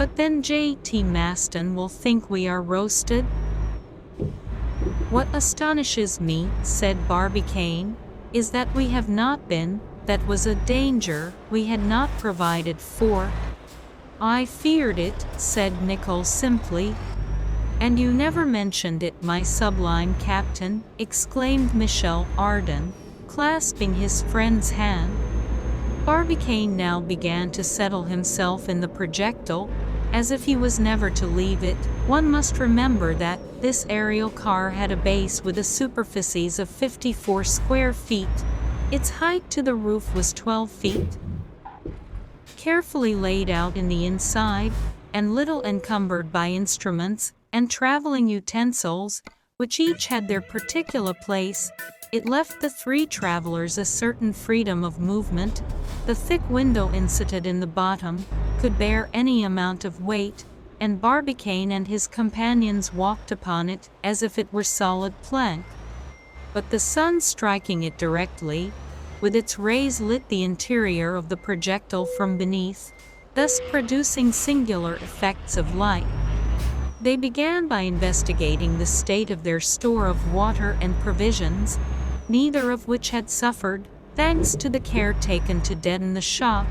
But then J.T. Maston will think we are roasted." "What astonishes me," said Barbicane, "is that we have not been. That was a danger we had not provided for." "I feared it," said Nicholl simply. "And you never mentioned it, my sublime captain," exclaimed Michel Ardan, clasping his friend's hand. Barbicane now began to settle himself in the projectile, as if he was never to leave it. One must remember that this aerial car had a base with a superficies of 54 square feet. Its height to the roof was 12 feet. Carefully laid out in the inside, and little encumbered by instruments and traveling utensils, which each had their particular place, it left the three travelers a certain freedom of movement. The thick window inserted in the bottom could bear any amount of weight, and Barbicane and his companions walked upon it as if it were solid plank. But the sun striking it directly, with its rays lit the interior of the projectile from beneath, thus producing singular effects of light. They began by investigating the state of their store of water and provisions, neither of which had suffered, thanks to the care taken to deaden the shock.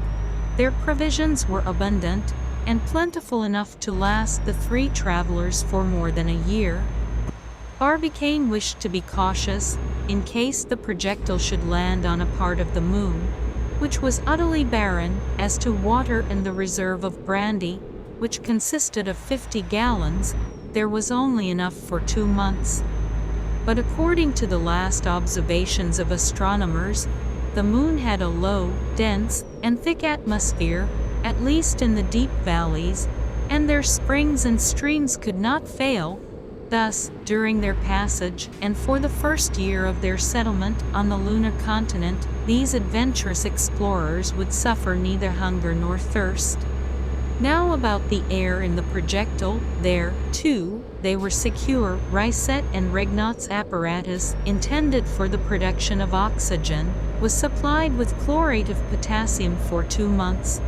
Their provisions were abundant, and plentiful enough to last the three travelers for more than a year. Barbicane wished to be cautious, in case the projectile should land on a part of the moon, which was utterly barren as to water, and the reserve of brandy, which consisted of 50 gallons, there was only enough for 2 months. But according to the last observations of astronomers, the moon had a low, dense, and thick atmosphere, at least in the deep valleys, and their springs and streams could not fail. Thus, during their passage, and for the first year of their settlement on the lunar continent, these adventurous explorers would suffer neither hunger nor thirst. Now about the air in the projectile, there, too, they were secure. Risset and Regnaut's apparatus, intended for the production of oxygen, was supplied with chlorate of potassium for 2 months.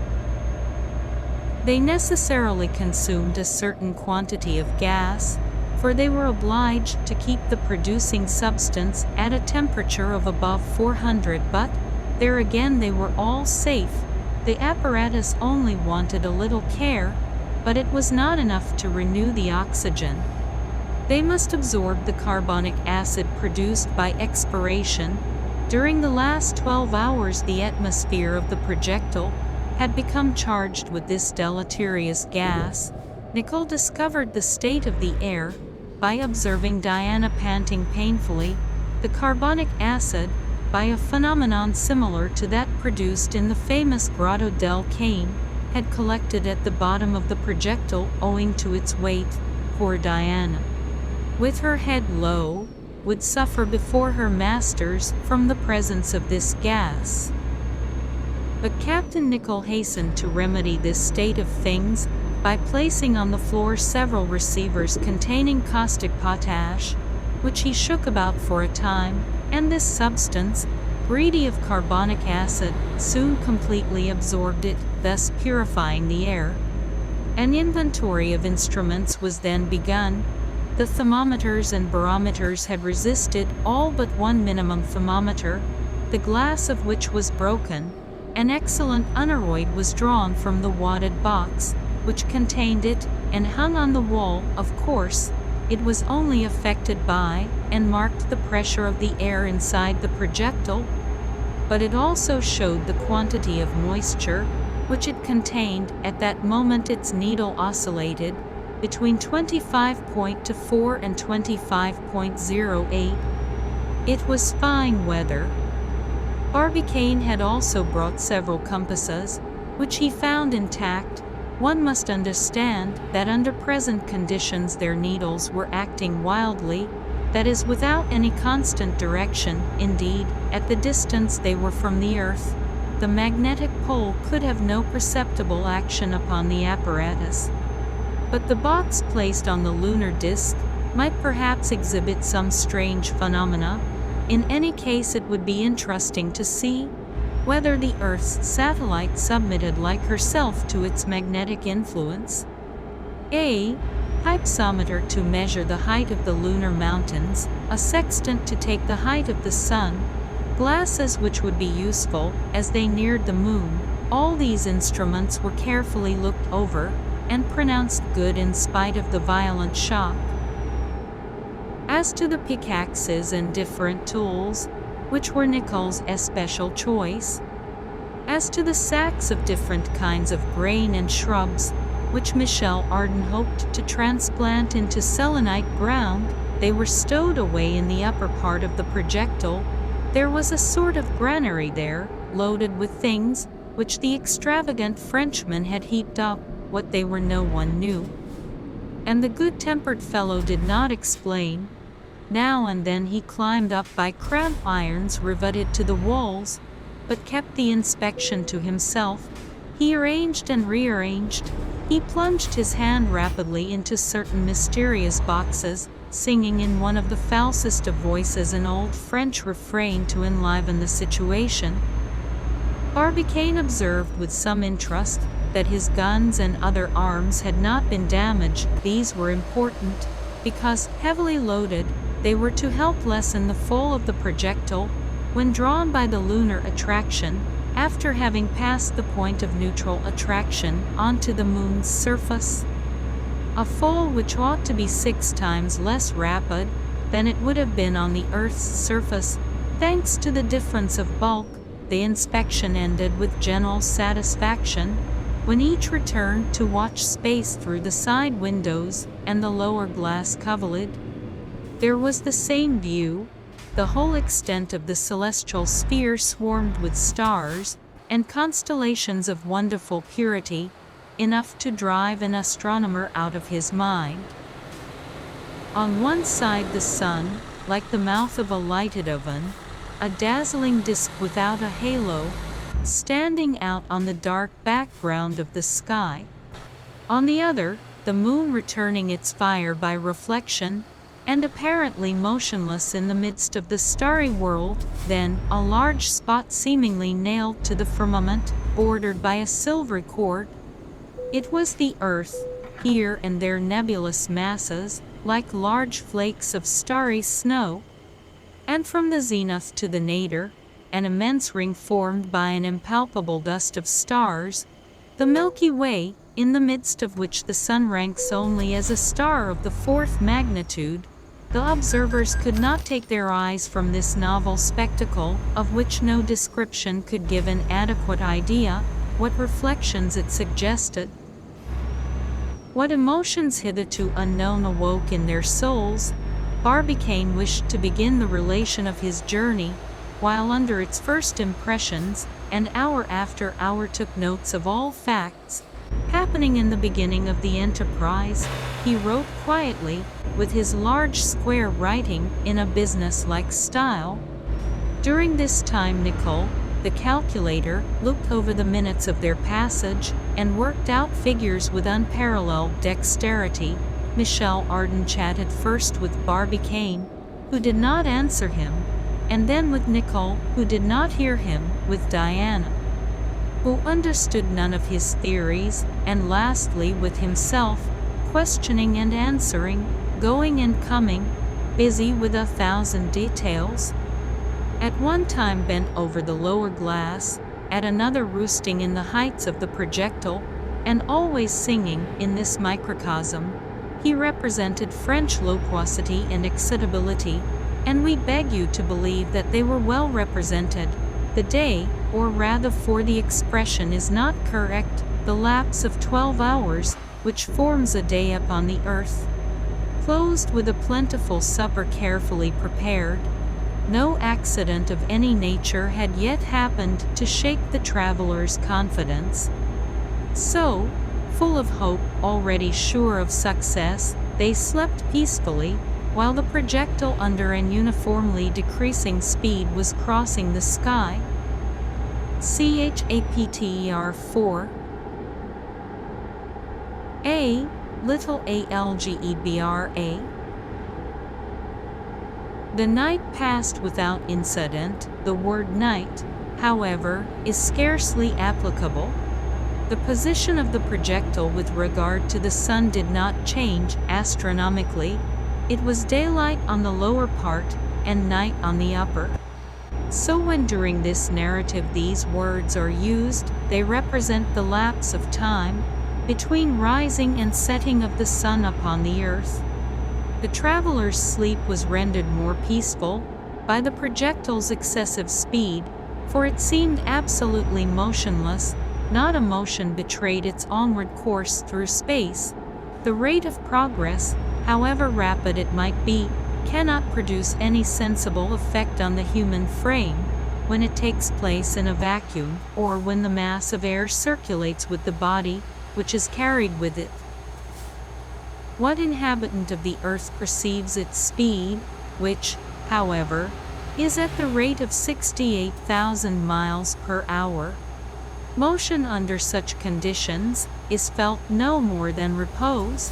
They necessarily consumed a certain quantity of gas, for they were obliged to keep the producing substance at a temperature of above 400, but there again they were all safe. The apparatus only wanted a little care, but it was not enough to renew the oxygen. They must absorb the carbonic acid produced by expiration. During the last 12 hours the atmosphere of the projectile had become charged with this deleterious gas. Nicholl discovered the state of the air by observing Diana panting painfully. The carbonic acid, by a phenomenon similar to that produced in the famous Grotto del Cane, had collected at the bottom of the projectile owing to its weight. Poor Diana, with her head low, would suffer before her masters from the presence of this gas. But Captain Nicholl hastened to remedy this state of things by placing on the floor several receivers containing caustic potash, which he shook about for a time, and this substance, greedy of carbonic acid, soon completely absorbed it, thus purifying the air. An inventory of instruments was then begun. The thermometers and barometers had resisted all but one minimum thermometer, the glass of which was broken. An excellent aneroid was drawn from the wadded box, which contained it, and hung on the wall. Of course, it was only affected by, and marked the pressure of the air inside the projectile, but it also showed the quantity of moisture which it contained. At that moment its needle oscillated between 25.24 and 25.08. It was fine weather. Barbicane had also brought several compasses, which he found intact. One must understand that under present conditions their needles were acting wildly, that is, without any constant direction. Indeed, at the distance they were from the Earth, the magnetic pole could have no perceptible action upon the apparatus. But the box placed on the lunar disk might perhaps exhibit some strange phenomena. In any case it would be interesting to see. whether the Earth's satellite submitted like herself to its magnetic influence. A hypsometer to measure the height of the lunar mountains, a sextant to take the height of the sun, glasses which would be useful as they neared the moon. All these instruments were carefully looked over and pronounced good in spite of the violent shock. As to the pickaxes and different tools, which were Nicole's especial choice, as to the sacks of different kinds of grain and shrubs, which Michel Ardan hoped to transplant into selenite ground, they were stowed away in the upper part of the projectile. There was a sort of granary there, loaded with things, which the extravagant Frenchman had heaped up. What they were no one knew. And the good-tempered fellow did not explain. Now and then he climbed up by cramp irons riveted to the walls, but kept the inspection to himself. He arranged and rearranged. He plunged his hand rapidly into certain mysterious boxes, singing in one of the falsest of voices an old French refrain to enliven the situation. Barbicane observed with some interest that his guns and other arms had not been damaged. These were important, because, heavily loaded, they were to help lessen the fall of the projectile when drawn by the lunar attraction, after having passed the point of neutral attraction onto the moon's surface. A fall which ought to be 6 times less rapid than it would have been on the Earth's surface, thanks to the difference of bulk. The inspection ended with general satisfaction, when each returned to watch space through the side windows and the lower glass coverlid. There was the same view. The whole extent of the celestial sphere swarmed with stars and constellations of wonderful purity, enough to drive an astronomer out of his mind. On one side the sun, like the mouth of a lighted oven, a dazzling disk without a halo, standing out on the dark background of the sky. On the other, the moon returning its fire by reflection, and apparently motionless in the midst of the starry world, then a large spot seemingly nailed to the firmament, bordered by a silvery cord. It was the earth, here and there nebulous masses, like large flakes of starry snow, and from the zenith to the nadir, an immense ring formed by an impalpable dust of stars, the Milky Way, in the midst of which the sun ranks only as a star of the 4th magnitude. The observers could not take their eyes from this novel spectacle, of which no description could give an adequate idea. What reflections it suggested, what emotions hitherto unknown awoke in their souls. Barbicane wished to begin the relation of his journey, while under its first impressions, and hour after hour took notes of all facts happening in the beginning of the enterprise. He wrote quietly, with his large square writing in a business-like style. During this time Nicole, the calculator, looked over the minutes of their passage, and worked out figures with unparalleled dexterity. Michel Ardan chatted first with Barbicane, who did not answer him, and then with Nicole, who did not hear him, with Diana, who understood none of his theories, and lastly with himself, questioning and answering, going and coming, busy with 1,000 details. At one time bent over the lower glass, at another roosting in the heights of the projectile, and always singing in this microcosm. He represented French loquacity and excitability, and we beg you to believe that they were well represented. The day, or rather, for the expression is not correct, the lapse of 12 hours, which forms a day upon the earth, closed with a plentiful supper carefully prepared. No accident of any nature had yet happened to shake the travelers' confidence. So, full of hope, already sure of success, they slept peacefully, while the projectile under an uniformly decreasing speed was crossing the sky. Chapter 4 A. Little algebra. The night passed without incident. The word night, however, is scarcely applicable. The position of the projectile with regard to the sun did not change astronomically. It was daylight on the lower part and night on the upper. So when during this narrative these words are used, they represent the lapse of time between rising and setting of the sun upon the earth. The traveler's sleep was rendered more peaceful by the projectile's excessive speed, for it seemed absolutely motionless. Not a motion betrayed its onward course through space. The rate of progress, however rapid it might be, cannot produce any sensible effect on the human frame when it takes place in a vacuum, or when the mass of air circulates with the body, which is carried with it. What inhabitant of the earth perceives its speed, which, however, is at the rate of 68,000 miles per hour? Motion under such conditions is felt no more than repose.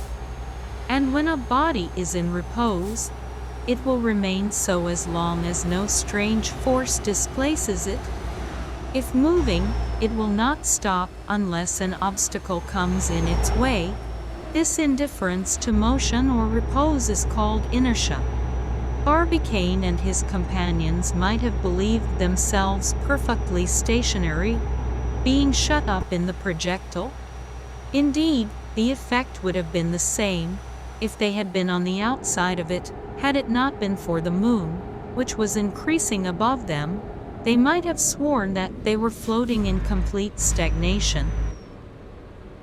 And when a body is in repose, it will remain so as long as no strange force displaces it. If moving, it will not stop unless an obstacle comes in its way. This indifference to motion or repose is called inertia. Barbicane and his companions might have believed themselves perfectly stationary, being shut up in the projectile. Indeed, the effect would have been the same if they had been on the outside of it, had it not been for the moon, which was increasing above them. They might have sworn that they were floating in complete stagnation.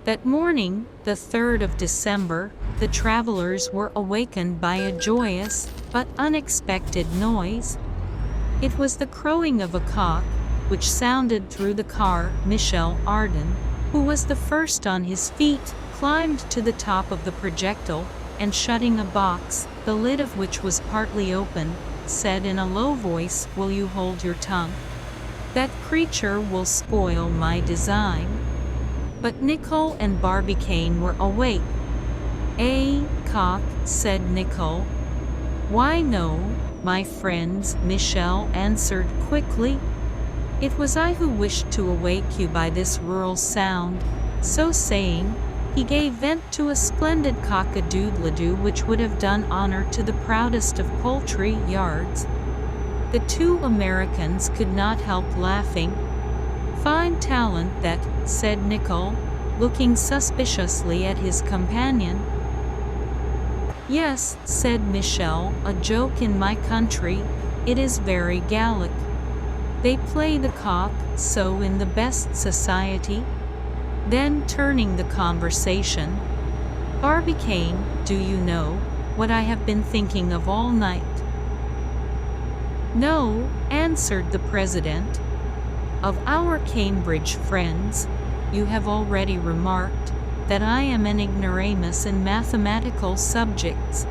That morning, the 3rd of December, the travelers were awakened by a joyous but unexpected noise. It was the crowing of a cock, which sounded through the car. Michel Ardan, who was the first on his feet, climbed to the top of the projectile, and shutting a box, the lid of which was partly open, said in a low voice, "Will you hold your tongue? That creature will spoil my design." But Nicole and Barbicane were awake. "A cock," said Nicole. "Why no, my friends," Michel answered quickly. "It was I who wished to awake you by this rural sound." So saying, he gave vent to a splendid cock-a-doodle-doo which would have done honor to the proudest of poultry yards. The two Americans could not help laughing. "Fine talent that," said Nicole, looking suspiciously at his companion. "Yes," said Michel, "a joke in my country, it is very Gallic. They play the cock so in the best society." Then turning the conversation, "Barbicane, do you know what I have been thinking of all night?" "No," answered the president. "Of our Cambridge friends, you have already remarked that I am an ignoramus in mathematical subjects,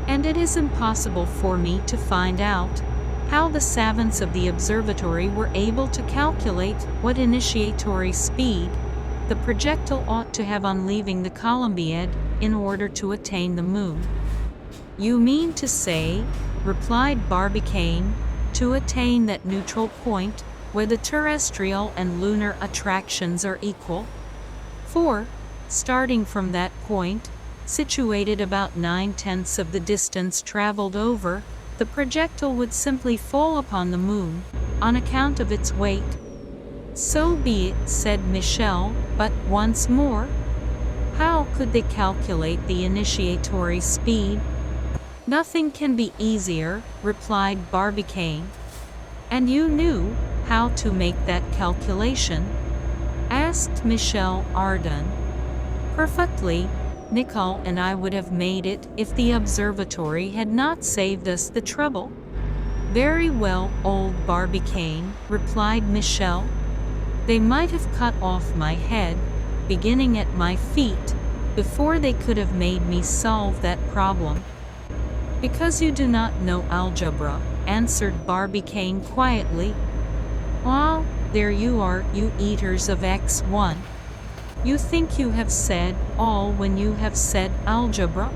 and it is impossible for me to find out how the savants of the observatory were able to calculate what initiatory speed the projectile ought to have on leaving the Columbiad in order to attain the moon." "You mean to say," replied Barbicane, "to attain that neutral point where the terrestrial and lunar attractions are equal? For, starting from that point, situated about 9/10 of the distance traveled over, the projectile would simply fall upon the moon, on account of its weight." "So be it," said Michel, "but once more, how could they calculate the initiatory speed?" "Nothing can be easier," replied Barbicane. "And you knew how to make that calculation?" asked Michel Ardan. "Perfectly. Nicole and I would have made it if the observatory had not saved us the trouble." "Very well, old Barbicane," replied Michel. "They might have cut off my head, beginning at my feet, before they could have made me solve that problem." "Because you do not know algebra," answered Barbicane quietly. "Ah, there you are, you eaters of X1. You think you have said all when you have said algebra?"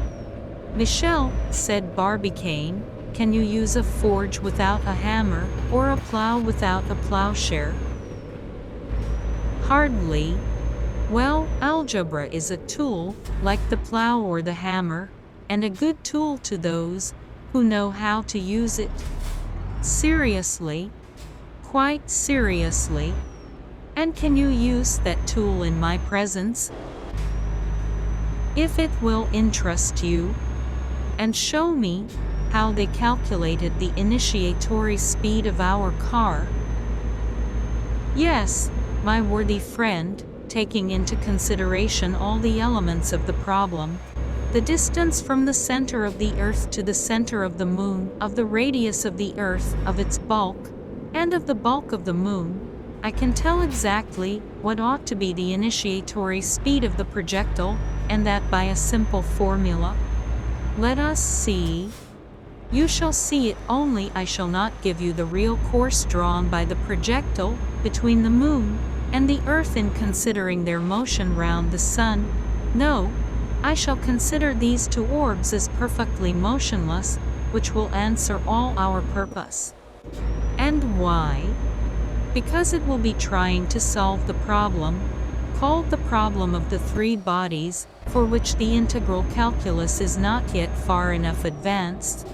"Michel," said Barbicane, can you use a forge without a hammer, or a plow without a plowshare? Hardly. Well, algebra is a tool, like the plow or the hammer, and a good tool to those who know how to use it. Seriously, quite seriously. And can you use that tool in my presence? If it will interest you, and show me how they calculated the initiatory speed of our car. Yes, my worthy friend, taking into consideration all the elements of the problem, the distance from the center of the Earth to the center of the Moon, of the radius of the Earth, of its bulk, and of the bulk of the Moon, I can tell exactly what ought to be the initiatory speed of the projectile, and that by a simple formula. Let us see. You shall see it, only I shall not give you the real course drawn by the projectile between the Moon and the Earth in considering their motion round the Sun. No, I shall consider these two orbs as perfectly motionless, which will answer all our purpose. And why? Because it will be trying to solve the problem, called the problem of the three bodies, for which the integral calculus is not yet far enough advanced.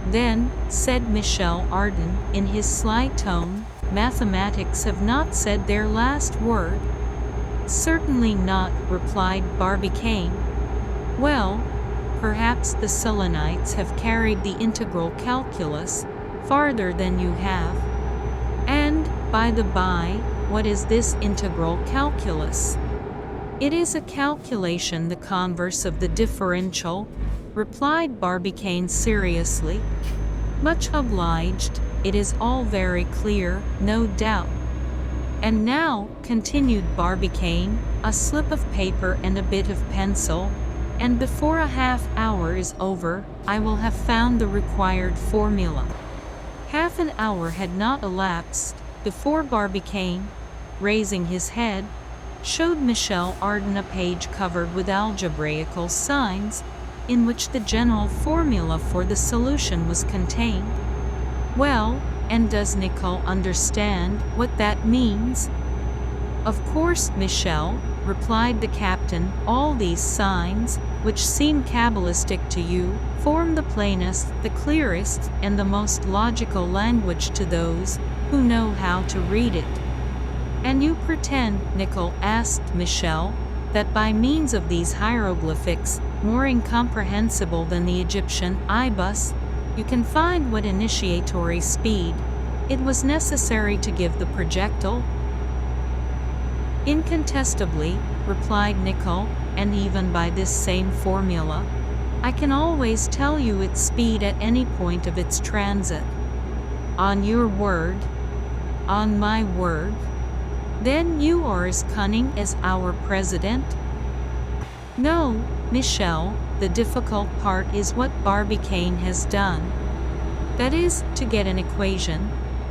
Then, said Michel Ardan, in his sly tone, mathematics have not said their last word. Certainly not, replied Barbicane. Well, perhaps the Selenites have carried the integral calculus farther than you have. And, by the by, what is this integral calculus? It is a calculation the converse of the differential, replied Barbicane seriously. Much obliged, it is all very clear, no doubt. And now, continued Barbicane, a slip of paper and a bit of pencil, and before a half hour is over, I will have found the required formula. Half an hour had not elapsed before Barbicane, raising his head, showed Michel Ardan a page covered with algebraical signs, in which the general formula for the solution was contained. Well, and does Nicole understand what that means? Of course, Michel, replied the captain, all these signs, which seem cabalistic to you, form the plainest, the clearest, and the most logical language to those who know how to read it. And you pretend, Nicole asked Michel, that by means of these hieroglyphics, more incomprehensible than the Egyptian ibis, you can find what initiatory speed it was necessary to give the projectile? Incontestably, replied Nicole, and even by this same formula, I can always tell you its speed at any point of its transit. On your word? On my word? Then you are as cunning as our president? No, Michel, the difficult part is what Barbicane has done. That is, to get an equation,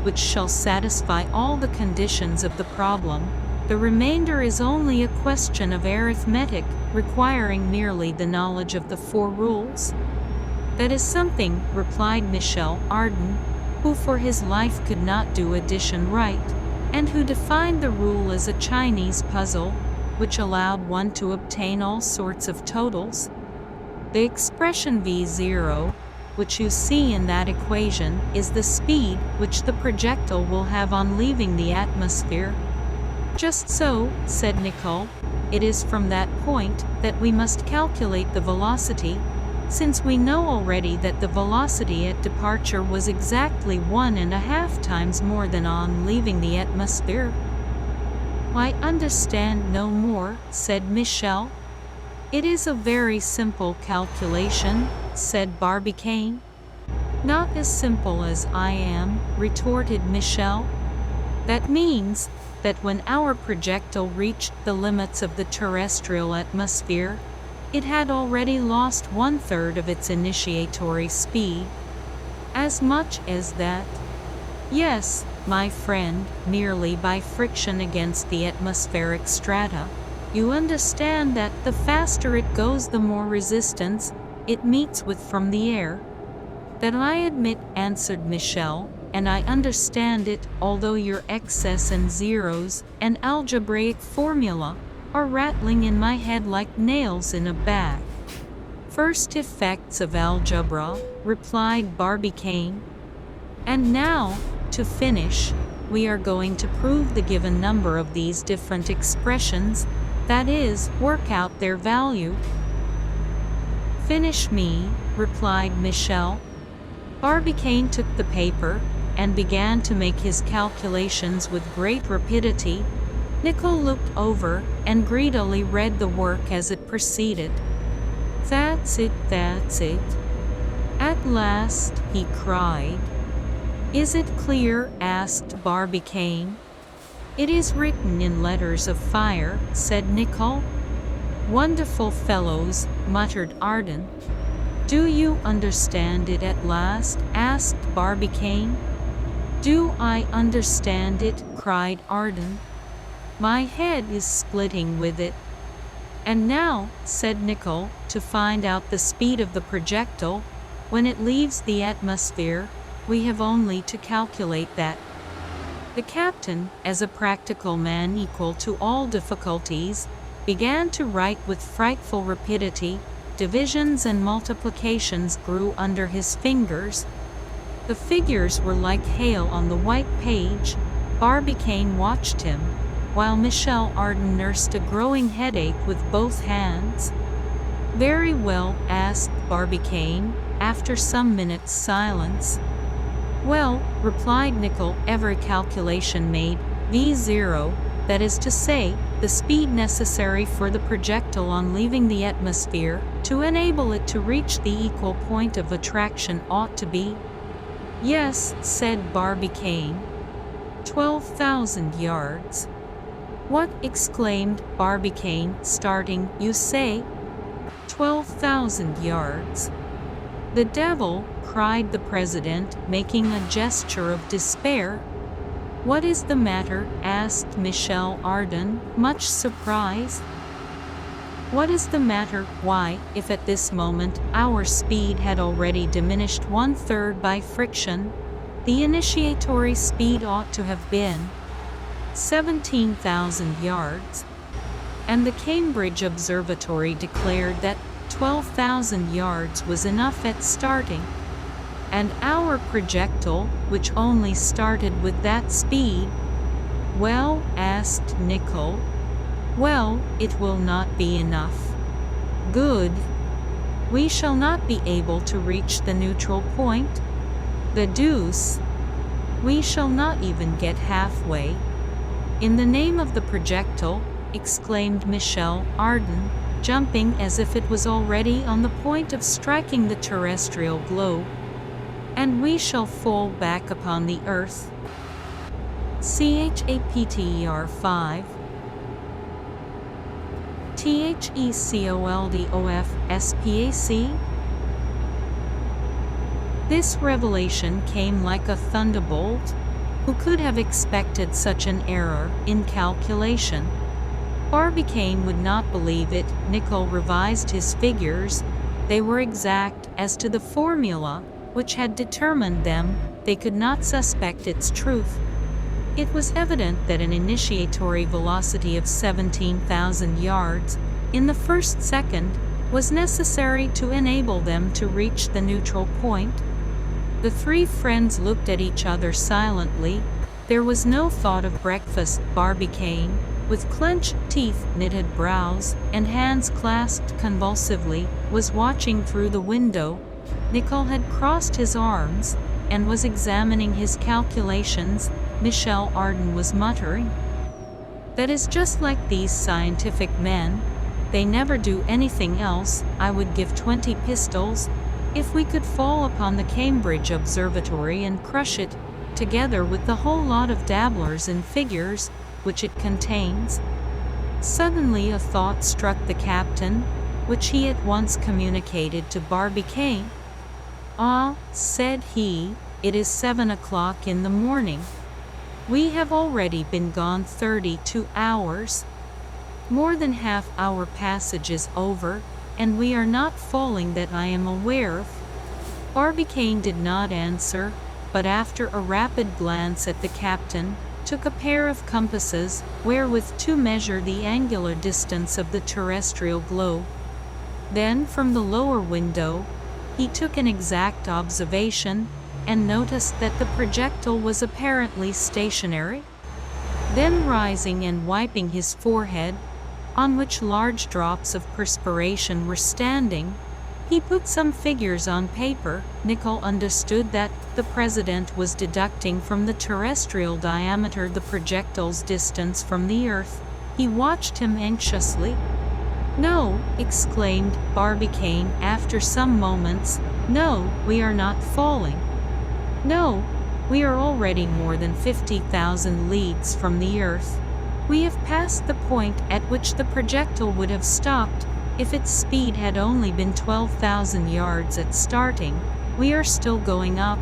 which shall satisfy all the conditions of the problem. The remainder is only a question of arithmetic, requiring merely the knowledge of the four rules. That is something, replied Michel Ardan, who for his life could not do addition right, and who defined the rule as a Chinese puzzle, which allowed one to obtain all sorts of totals. The expression v0, which you see in that equation, is the speed which the projectile will have on leaving the atmosphere. Just so, said Nicole, it is from that point that we must calculate the velocity, since we know already that the velocity at departure was exactly 1.5 times more than on leaving the atmosphere. I understand no more, said Michel. It is a very simple calculation, said Barbicane. Not as simple as I am, retorted Michel. That means that when our projectile reached the limits of the terrestrial atmosphere, it had already lost 1/3 of its initiatory speed. As much as that? Yes, my friend, merely by friction against the atmospheric strata. You understand that the faster it goes, the more resistance it meets with from the air. "That I admit," answered Michel, "and I understand it, although your excess and zeros and algebraic formula are rattling in my head like nails in a bag." "First effects of algebra," replied Barbicane. "And now, to finish, we are going to prove the given number of these different expressions, that is, work out their value." "Finish me," replied Michel. Barbicane took the paper and began to make his calculations with great rapidity. Nicole looked over and greedily read the work as it proceeded. "That's it, that's it. At last," he cried. "Is it clear?" asked Barbicane. "It is written in letters of fire," said Nicole. "Wonderful fellows," muttered Ardan. "Do you understand it at last?" asked Barbicane. "Do I understand it?" cried Ardan. "My head is splitting with it." "And now," said Nicole, "to find out the speed of the projectile, when it leaves the atmosphere, we have only to calculate that." The captain, as a practical man equal to all difficulties, began to write with frightful rapidity. Divisions and multiplications grew under his fingers. The figures were like hail on the white page. Barbicane watched him, while Michel Ardan nursed a growing headache with both hands. "Very well," asked Barbicane, after some minutes' silence. "Well," replied Nicole, "every calculation made, v0, that is to say, the speed necessary for the projectile on leaving the atmosphere, to enable it to reach the equal point of attraction ought to be—" "Yes," said Barbicane. 12,000 yards. "What?" exclaimed Barbicane, starting. "You say 12,000 yards." "The devil!" cried the president, making a gesture of despair. "What is the matter?" asked Michel Ardan, much surprised. "What is the matter? Why, if at this moment our speed had already diminished 1/3 by friction, the initiatory speed ought to have been 17,000 yards. And the Cambridge Observatory declared that 12,000 yards was enough at starting. And our projectile, which only started with that speed—" "Well?" asked Nicole. "Well, it will not be enough." "Good. We shall not be able to reach the neutral point." "The deuce! We shall not even get halfway." "In the name of the projectile," exclaimed Michel Ardan, jumping as if it was already on the point of striking the terrestrial globe, "and we shall fall back upon the earth." CHAPTER 5 THECOLDOFSPAC. This revelation came like a thunderbolt. Who could have expected such an error in calculation? Barbicane would not believe it. Nicole revised his figures. They were exact as to the formula which had determined them. They could not suspect its truth. It was evident that an initiatory velocity of 17,000 yards in the first second was necessary to enable them to reach the neutral point. The three friends looked at each other silently. There was no thought of breakfast. Barbicane, with clenched teeth, knitted brows, and hands clasped convulsively, was watching through the window. Nicole had crossed his arms and was examining his calculations. Michel Ardan was muttering, "That is just like these scientific men. They never do anything else. I would give 20 pistols if we could fall upon the Cambridge Observatory and crush it, together with the whole lot of dabblers in figures which it contains." Suddenly a thought struck the captain, which he at once communicated to Barbicane. "Ah," said he, "it is 7 o'clock in the morning. We have already been gone 32 hours. More than half our passage is over, and we are not falling that I am aware of. Barbicane did not answer, but after a rapid glance at the captain, took a pair of compasses, wherewith to measure the angular distance of the terrestrial globe. Then, from the lower window, he took an exact observation, and noticed that the projectile was apparently stationary. Then rising and wiping his forehead, on which large drops of perspiration were standing, he put some figures on paper. Nicholl understood that the president was deducting from the terrestrial diameter the projectile's distance from the earth. He watched him anxiously. "No," exclaimed Barbicane after some moments, "no, we are not falling. No, we are already more than 50,000 leagues from the earth. We have passed the point at which the projectile would have stopped if its speed had only been 12,000 yards at starting. We are still going up."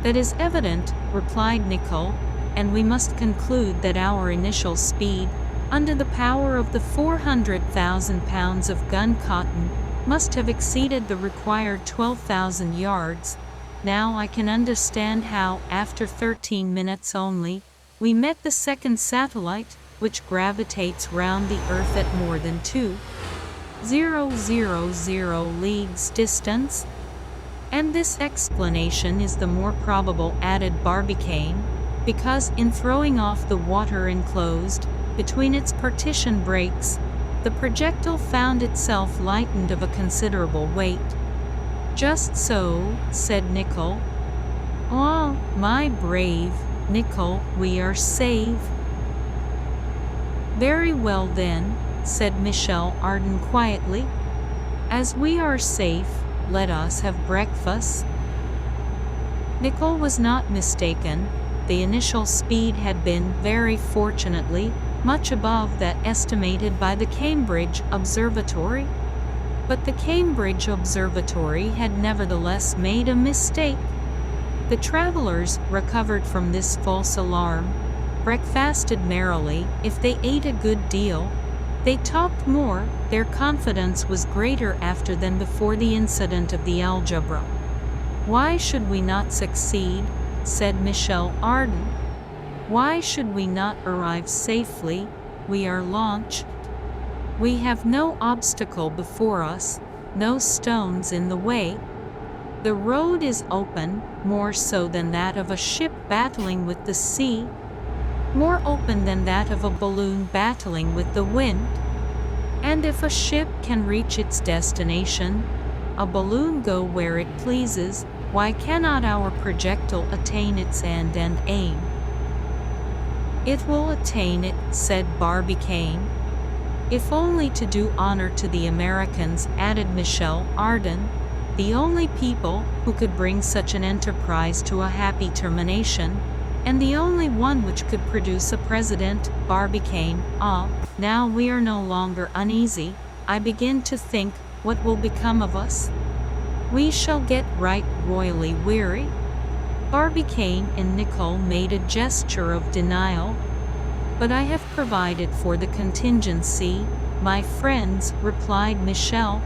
"That is evident," replied Nicholl, "and we must conclude that our initial speed, under the power of the 400,000 pounds of gun cotton, must have exceeded the required 12,000 yards. Now I can understand how, after 13 minutes only, we met the second satellite, which gravitates round the Earth at more than 2,000 leagues distance. And this explanation is the more probable," added Barbicane, "because in throwing off the water enclosed between its partition breaks, the projectile found itself lightened of a considerable weight." "Just so," said Nicholl. "Ah, my brave Nicholl, we are safe." "Very well then," said Michel Ardan quietly. "As we are safe, let us have breakfast." Nicholl was not mistaken. The initial speed had been, very fortunately, much above that estimated by the Cambridge Observatory. But the Cambridge Observatory had nevertheless made a mistake. The travelers, recovered from this false alarm, breakfasted merrily. If they ate a good deal, they talked more. Their confidence was greater after than before the incident of the algebra. "Why should we not succeed?" said Michel Ardan. "Why should we not arrive safely? We are launched. We have no obstacle before us, no stones in the way. The road is open, more so than that of a ship battling with the sea, more open than that of a balloon battling with the wind. And if a ship can reach its destination, a balloon go where it pleases, why cannot our projectile attain its end and aim?" "It will attain it," said Barbicane. "If only to do honor to the Americans," added Michel Ardan, "the only people who could bring such an enterprise to a happy termination, and the only one which could produce a president." Barbicane: "Ah, now we are no longer uneasy. I begin to think, what will become of us? We shall get right royally weary." Barbicane and Nicholl made a gesture of denial. "But I have provided for the contingency, my friends," replied Michel.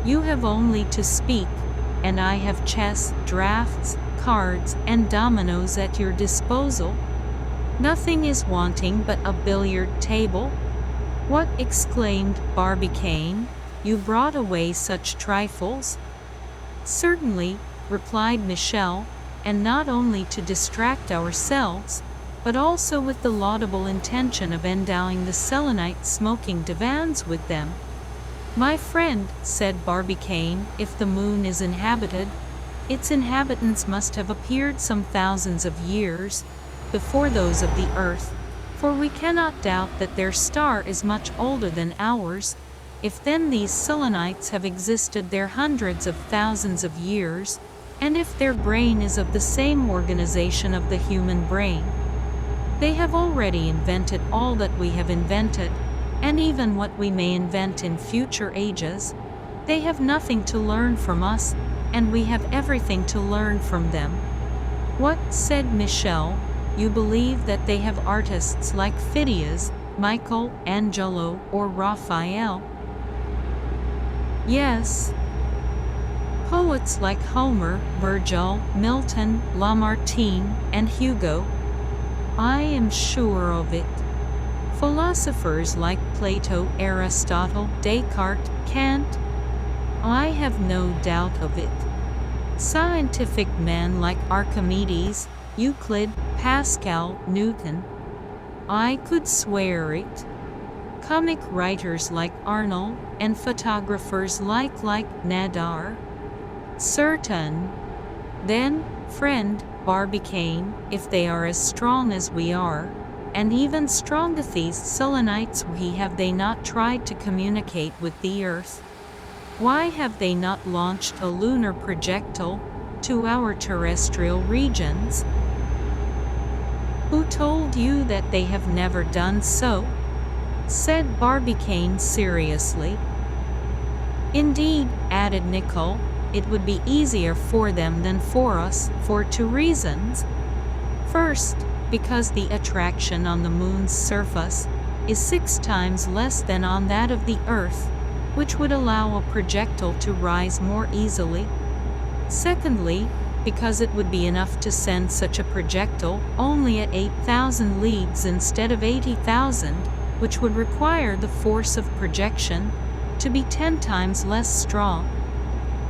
"You have only to speak, and I have chess, draughts, cards, and dominoes at your disposal. Nothing is wanting but a billiard table." "What!" exclaimed Barbicane, "you brought away such trifles?" "Certainly," replied Michel, "and not only to distract ourselves, but also with the laudable intention of endowing the Selenite smoking divans with them." "My friend," said Barbicane, "if the moon is inhabited, its inhabitants must have appeared some thousands of years before those of the earth, for we cannot doubt that their star is much older than ours. If then these Selenites have existed there hundreds of thousands of years, and if their brain is of the same organization of the human brain, they have already invented all that we have invented, and even what we may invent in future ages. They have nothing to learn from us, and we have everything to learn from them." "What!" said Michel, "you believe that they have artists like Phidias, Michael Angelo, or Raphael?" "Yes. Poets like Homer, Virgil, Milton, Lamartine, and Hugo. I am sure of it. Philosophers like Plato, Aristotle, Descartes, Kant. I have no doubt of it. Scientific men like Archimedes, Euclid, Pascal, Newton. I could swear it. Comic writers like Arnold, and photographers like Nadar. Certain. Then, friend Barbicane, if they are as strong as we are, and even stronger these Selenites have they not tried to communicate with the Earth? Why have they not launched a lunar projectile to our terrestrial regions? Who told you that they have never done so? Said Barbicane seriously. Indeed, added Nicole, it would be easier for them than for us, for two reasons. First, because the attraction on the moon's surface is 6 times less than on that of the Earth, which would allow a projectile to rise more easily. Secondly, because it would be enough to send such a projectile only at 8,000 leagues instead of 80,000, which would require the force of projection to be 10 times less strong.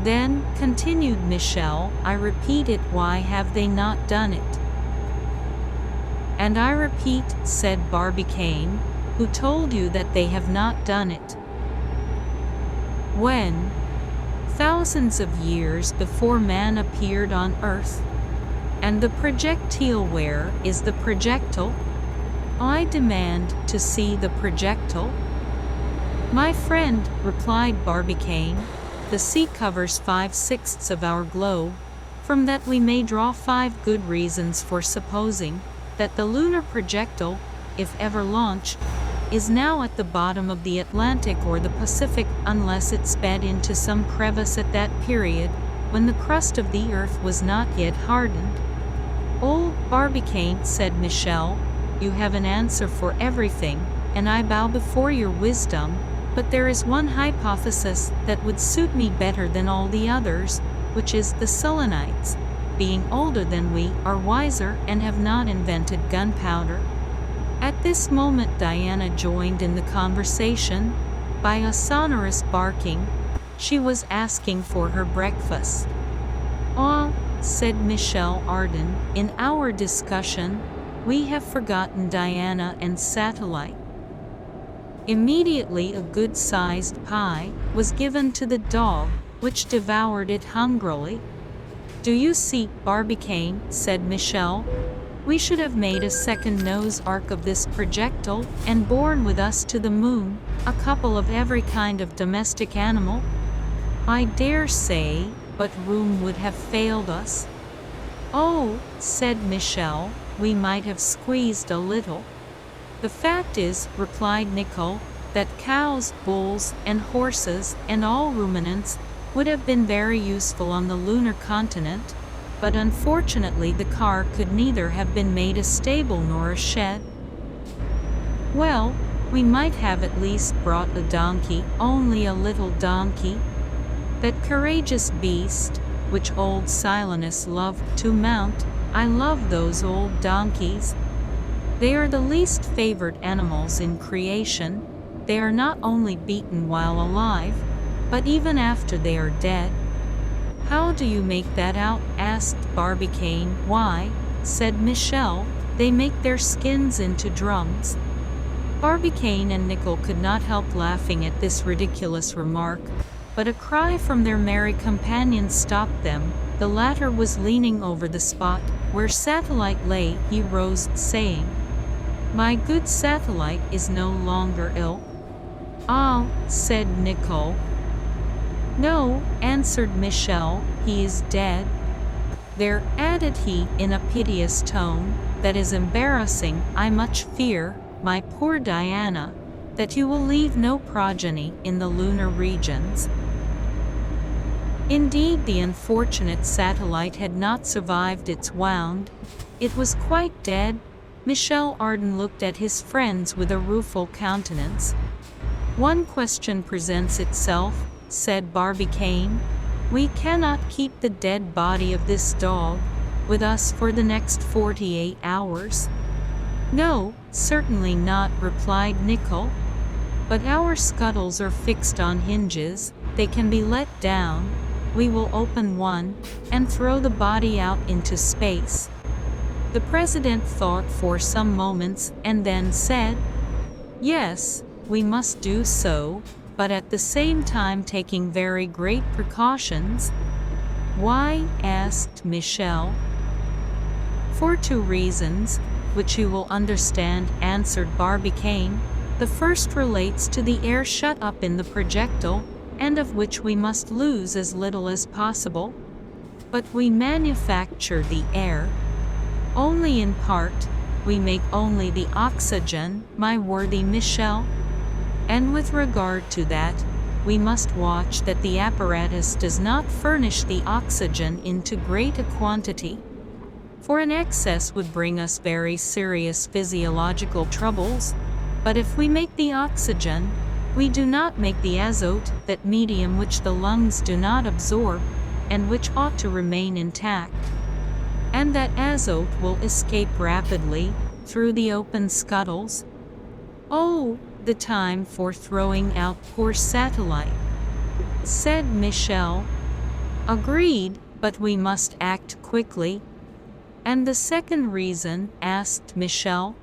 Then, continued Michel, I repeat it, why have they not done it? And I repeat, said Barbicane, who told you that they have not done it? When? Thousands of years before man appeared on Earth. And the projectile, where is the projectile? I demand to see the projectile. My friend, replied Barbicane, the sea covers 5/6 of our globe. From that we may draw 5 good reasons for supposing that the lunar projectile, if ever launched, is now at the bottom of the Atlantic or the Pacific, unless it sped into some crevice at that period, when the crust of the Earth was not yet hardened. Old Barbicane, said Michel, you have an answer for everything, and I bow before your wisdom, but there is one hypothesis that would suit me better than all the others, which is the Selenites, being older than we, are wiser and have not invented gunpowder. At this moment Diana joined in the conversation. By a sonorous barking, she was asking for her breakfast. Ah, said Michel Ardan, in our discussion, we have forgotten Diana and Satellite. Immediately a good-sized pie was given to the dog, which devoured it hungrily. Do you see, Barbicane, said Michel, we should have made a second nose arc of this projectile and borne with us to the moon a couple of every kind of domestic animal. I dare say, but room would have failed us. Oh, said Michel, we might have squeezed a little. The fact is, replied Nicole, that cows, bulls, and horses, and all ruminants, would have been very useful on the lunar continent, but unfortunately the car could neither have been made a stable nor a shed. Well, we might have at least brought a donkey, only a little donkey. That courageous beast, which old Silenus loved to mount. I love those old donkeys. They are the least favored animals in creation. They are not only beaten while alive, but even after they are dead. How do you make that out? Asked Barbicane. Why, said Michel, they make their skins into drums. Barbicane and Nicole could not help laughing at this ridiculous remark, but a cry from their merry companion stopped them. The latter was leaning over the spot where Satellite lay. He rose, saying, My good Satellite is no longer ill. Ah, said Nicole. No, answered Michel, he is dead. There, added he in a piteous tone, that is embarrassing. I much fear, my poor Diana, that you will leave no progeny in the lunar regions. Indeed, the unfortunate Satellite had not survived its wound. It was quite dead. Michel Ardan looked at his friends with a rueful countenance. One question presents itself, said Barbicane. We cannot keep the dead body of this dog with us for the next 48 hours. No, certainly not, replied Nickel. But our scuttles are fixed on hinges, they can be let down. We will open one and throw the body out into space. The president thought for some moments and then said, Yes, we must do so, but at the same time taking very great precautions. Why? Asked Michel. For 2 reasons, which you will understand, answered Barbicane. The first relates to the air shut up in the projectile, and of which we must lose as little as possible. But we manufacture the air only in part, we make only the oxygen, my worthy Michel. And with regard to that, we must watch that the apparatus does not furnish the oxygen into great a quantity. For an excess would bring us very serious physiological troubles. But if we make the oxygen, we do not make the azote, that medium which the lungs do not absorb, and which ought to remain intact. And that azote will escape rapidly through the open scuttles. Oh, the time for throwing out poor satellite, said Michel. Agreed, but we must act quickly. And the second reason, asked Michel.